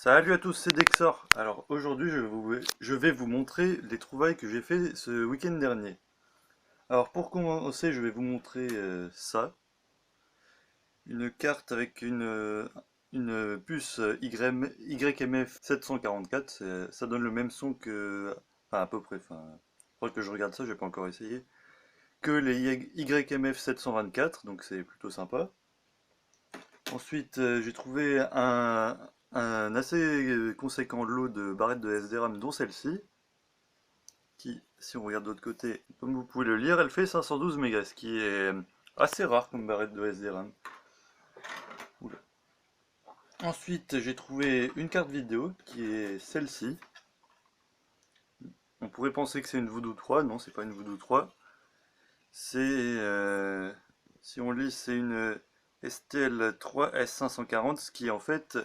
Salut à tous, c'est Dexor. Alors aujourd'hui je vais vous montrer les trouvailles que j'ai fait ce week-end dernier. Alors pour commencer je vais vous montrer ça. Une carte avec une puce YMF 744. Ça donne le même son que... Enfin à peu près, enfin... Je crois que je regarde ça, j'ai pas encore essayé. Que les YMF 724, donc c'est plutôt sympa. Ensuite, j'ai trouvé un assez conséquent lot de barrettes de SDRAM, dont celle-ci, qui, si on regarde de l'autre côté, comme vous pouvez le lire, elle fait 512 mégas, ce qui est assez rare comme barrette de SDRAM. Oula. Ensuite, j'ai trouvé une carte vidéo, qui est celle-ci. On pourrait penser que c'est une Voodoo 3, non, c'est pas une Voodoo 3. C'est, si on lit, c'est une STL3 S540, ce qui en fait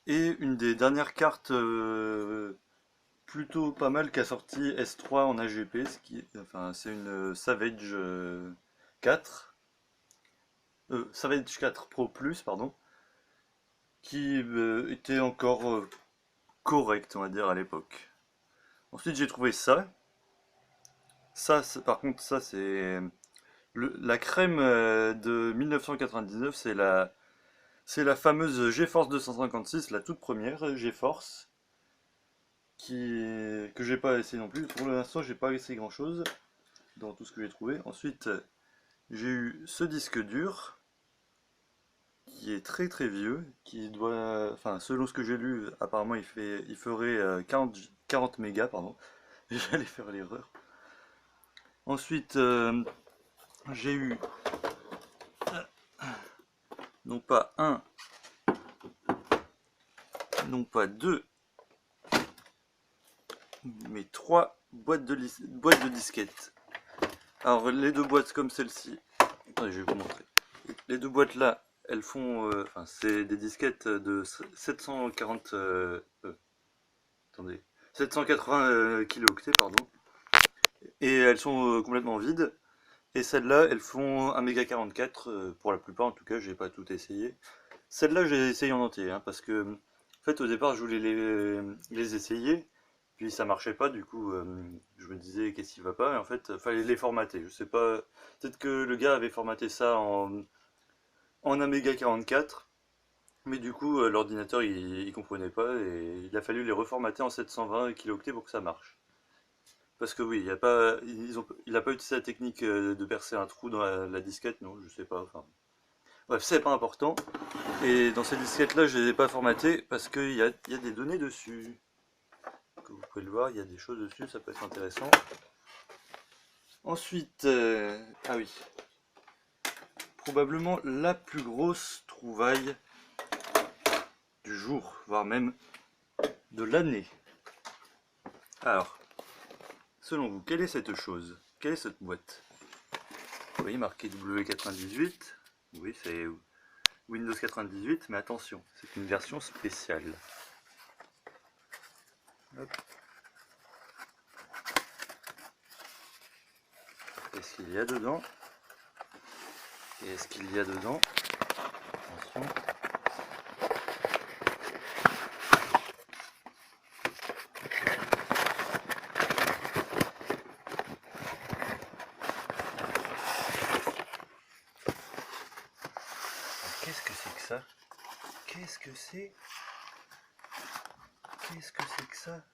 et une des dernières cartes plutôt pas mal qu'a sorti S3 en AGP, enfin, c'est une Savage 4, Savage 4 Pro Plus, pardon, qui était encore correct, on va dire, à l'époque. Ensuite, j'ai trouvé ça. Par contre, ça, c'est la crème de 1999, c'est la fameuse GeForce 256, la toute première GeForce, que j'ai pas essayé non plus. Pour l'instant, j'ai pas essayé grand chose dans tout ce que j'ai trouvé. Ensuite, j'ai eu ce disque dur qui est très très vieux, qui doit, enfin, selon ce que j'ai lu, apparemment il ferait 40 mégas, pardon. J'allais faire l'erreur. Ensuite, j'ai eu non pas un, non pas deux, mais trois boîtes de disquettes. Alors les deux boîtes comme celle-ci, attendez, je vais vous montrer. Les deux boîtes là, elles font, enfin c'est des disquettes de 740, attendez, 780 kilooctets, pardon. Et elles sont complètement vides. Et celles-là, elles font 1,44 méga pour la plupart, en tout cas, j'ai pas tout essayé. Celle-là, j'ai essayé en entier, hein, parce que, en fait, au départ, je voulais les essayer, puis ça marchait pas, du coup, je me disais, qu'est-ce qui va pas, et en fait, fallait les formater. Je sais pas, peut-être que le gars avait formaté ça en 1,44 méga, mais du coup, l'ordinateur, il comprenait pas, et il a fallu les reformater en 720 kilooctets pour que ça marche. Parce que oui, il a pas utilisé la technique de percer un trou dans la disquette, non, je sais pas. Enfin, bref, c'est pas important. Et dans ces disquettes-là, je les ai pas formatées parce qu'il y a des données dessus. Comme vous pouvez le voir, il y a des choses dessus, ça peut être intéressant. Ensuite, ah oui, probablement la plus grosse trouvaille du jour, voire même de l'année. Alors, selon vous, quelle est cette chose? Quelle est cette boîte? Vous voyez marqué W98. Oui, c'est Windows 98, mais attention, c'est une version spéciale. Hop. Qu'est-ce qu'il y a dedans? Qu'est-ce qu'il y a dedans? Attention. Qu'est-ce que c'est que ça? Qu'est-ce que c'est? Qu'est-ce que c'est que ça?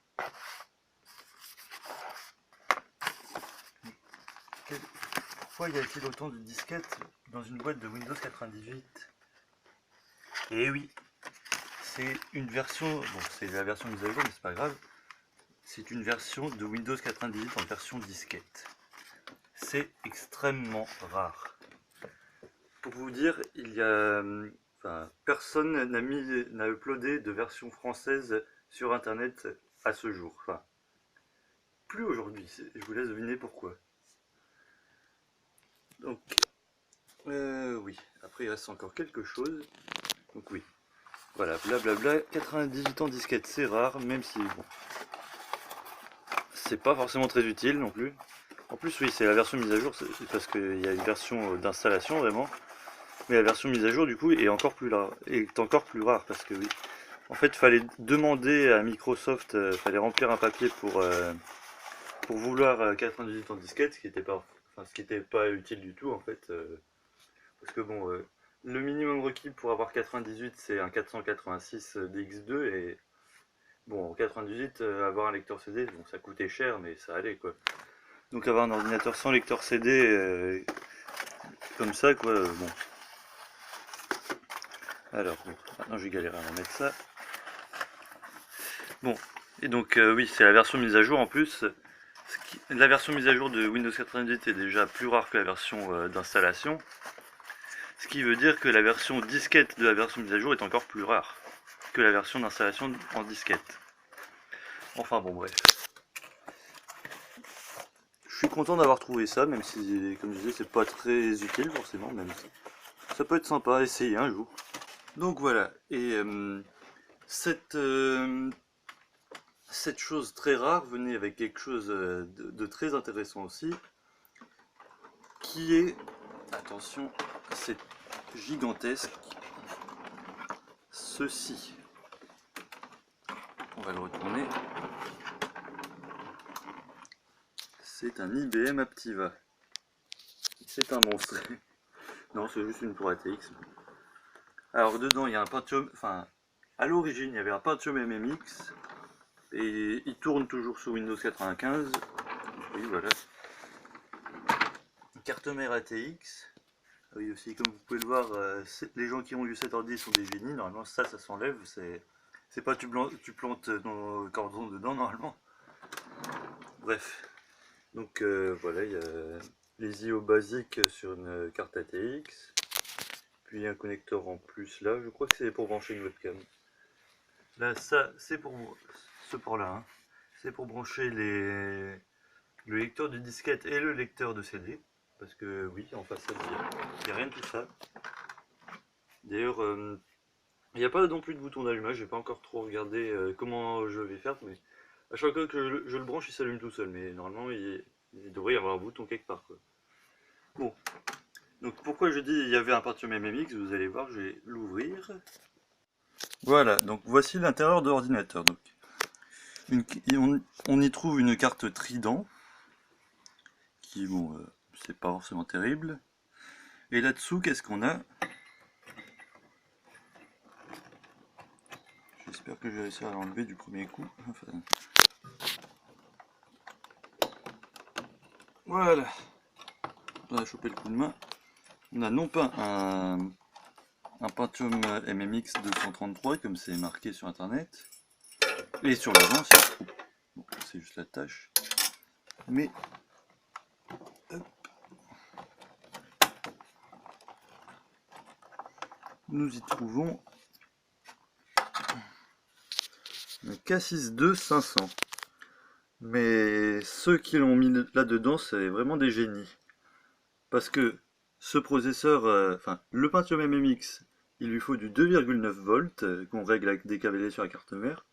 Pourquoi y a-t-il autant de disquettes dans une boîte de Windows 98? Eh oui, c'est une version, bon c'est la version mise à jour mais c'est pas grave, c'est une version de Windows 98 en version disquette. C'est extrêmement rare. Pour vous dire, il y a, enfin, personne n'a uploadé de version française sur internet à ce jour. Enfin, plus aujourd'hui, je vous laisse deviner pourquoi. Donc, oui, après il reste encore quelque chose. Donc oui, voilà, blablabla, 98 ans disquette, c'est rare, même si, bon, c'est pas forcément très utile non plus. En plus, oui, c'est la version mise à jour, c'est parce qu'il y a une version d'installation vraiment. Mais la version mise à jour, du coup, est encore plus rare, parce que oui, En fait, fallait demander à Microsoft, fallait remplir un papier pour vouloir 98 en disquette, ce qui était pas utile du tout en fait. Parce que bon, le minimum requis pour avoir 98, c'est un 486 DX2 et bon, en 98, avoir un lecteur CD, bon, ça coûtait cher, mais ça allait quoi. Donc avoir un ordinateur sans lecteur CD, comme ça quoi, bon. Alors, bon, maintenant j'ai galéré à mettre ça. Bon, et donc oui, c'est la version mise à jour en plus. La version mise à jour de Windows 98 est déjà plus rare que la version d'installation. Ce qui veut dire que la version disquette de la version mise à jour est encore plus rare que la version d'installation en disquette. Enfin bon, bref. Je suis content d'avoir trouvé ça, même si, comme je disais, c'est pas très utile forcément, même si ça peut être sympa à essayer un jour. Donc voilà, et cette chose très rare venait avec quelque chose de très intéressant aussi, qui est, attention, c'est gigantesque, ceci. On va le retourner. C'est un IBM Aptiva. C'est un monstre. Non, c'est juste une tour ATX. Alors dedans, il y a un Pentium, enfin, à l'origine, il y avait un Pentium MMX, et il tourne toujours sous Windows 95. Oui, voilà. Une carte mère ATX. Oui, aussi, comme vous pouvez le voir, les gens qui ont eu cet ordi sont des génies. Normalement, ça s'enlève. C'est pas tu plantes ton cordon dedans, normalement. Bref. Donc voilà, il y a les IO basiques sur une carte ATX. Puis un connecteur en plus là. Je crois que c'est pour brancher une webcam. Là, ça, c'est pour ce port-là. Hein. C'est pour brancher le lecteur de disquette et le lecteur de CD. Parce que oui, en face, il n'y a rien de tout ça. D'ailleurs, il n'y a pas non plus de bouton d'allumage. J'ai pas encore trop regardé comment je vais faire. Mais à chaque fois que je le branche, il s'allume tout seul. Mais normalement, il devrait y avoir un bouton quelque part. Quoi. Bon. Donc pourquoi je dis il y avait un Pentium MMX, vous allez voir, je vais l'ouvrir. Voilà, donc voici l'intérieur de l'ordinateur. Donc, on y trouve une carte Trident, qui, bon, c'est pas forcément terrible. Et là-dessous, qu'est-ce qu'on a? J'espère que je vais réussir à l'enlever du premier coup. Enfin... Voilà. On a chopé le coup de main. On a non pas un Pentium MMX 233, comme c'est marqué sur internet, et sur l'avant, c'est juste la tâche. Mais hop, nous y trouvons un K62 500. Mais ceux qui l'ont mis là-dedans, c'est vraiment des génies. Parce que ce processeur, enfin, le Pentium MMX, il lui faut du 2,9 volts, qu'on règle avec des câblés sur la carte mère.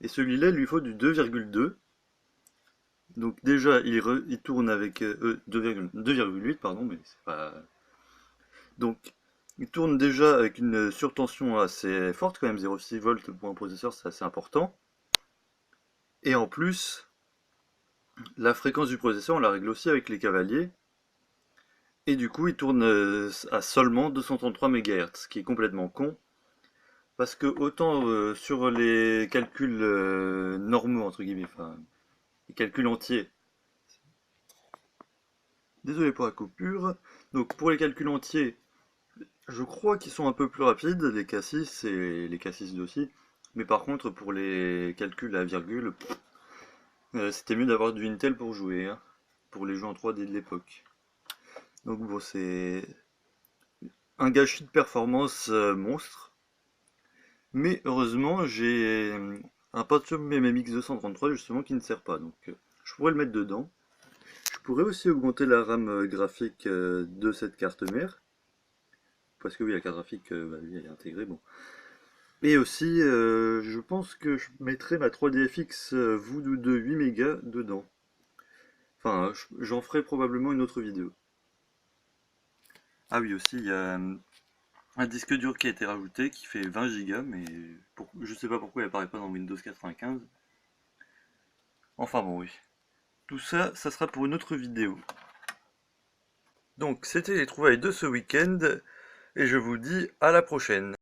Et celui-là, il lui faut du 2,2. Donc déjà, il tourne avec 2,8, pardon, mais c'est pas... Donc, il tourne déjà avec une surtension assez forte, quand même, 0,6 volts pour un processeur, c'est assez important. Et en plus, la fréquence du processeur, on la règle aussi avec les cavaliers. Et du coup, il tourne à seulement 233 MHz, ce qui est complètement con. Parce que autant sur les calculs normaux, entre guillemets, enfin, les calculs entiers. Désolé pour la coupure. Donc pour les calculs entiers, je crois qu'ils sont un peu plus rapides, les K6 et les K6 aussi. Mais par contre, pour les calculs à virgule, c'était mieux d'avoir du Intel pour jouer, hein, pour les jeux en 3D de l'époque. Donc bon, c'est un gâchis de performance monstre. Mais heureusement, j'ai un Pentium MMX 233 justement qui ne sert pas. Donc je pourrais le mettre dedans. Je pourrais aussi augmenter la RAM graphique de cette carte mère. Parce que oui, la carte graphique, bah, oui, elle est intégrée. Bon. Et aussi, je pense que je mettrai ma 3DFX Voodoo 2 8 mégas dedans. Enfin, j'en ferai probablement une autre vidéo. Ah oui, aussi, il y a Un disque dur qui a été rajouté, qui fait 20 Go, mais je sais pas pourquoi il apparaît pas dans Windows 95. Enfin bon, oui. Tout ça, ça sera pour une autre vidéo. Donc, c'était les trouvailles de ce week-end, et je vous dis à la prochaine.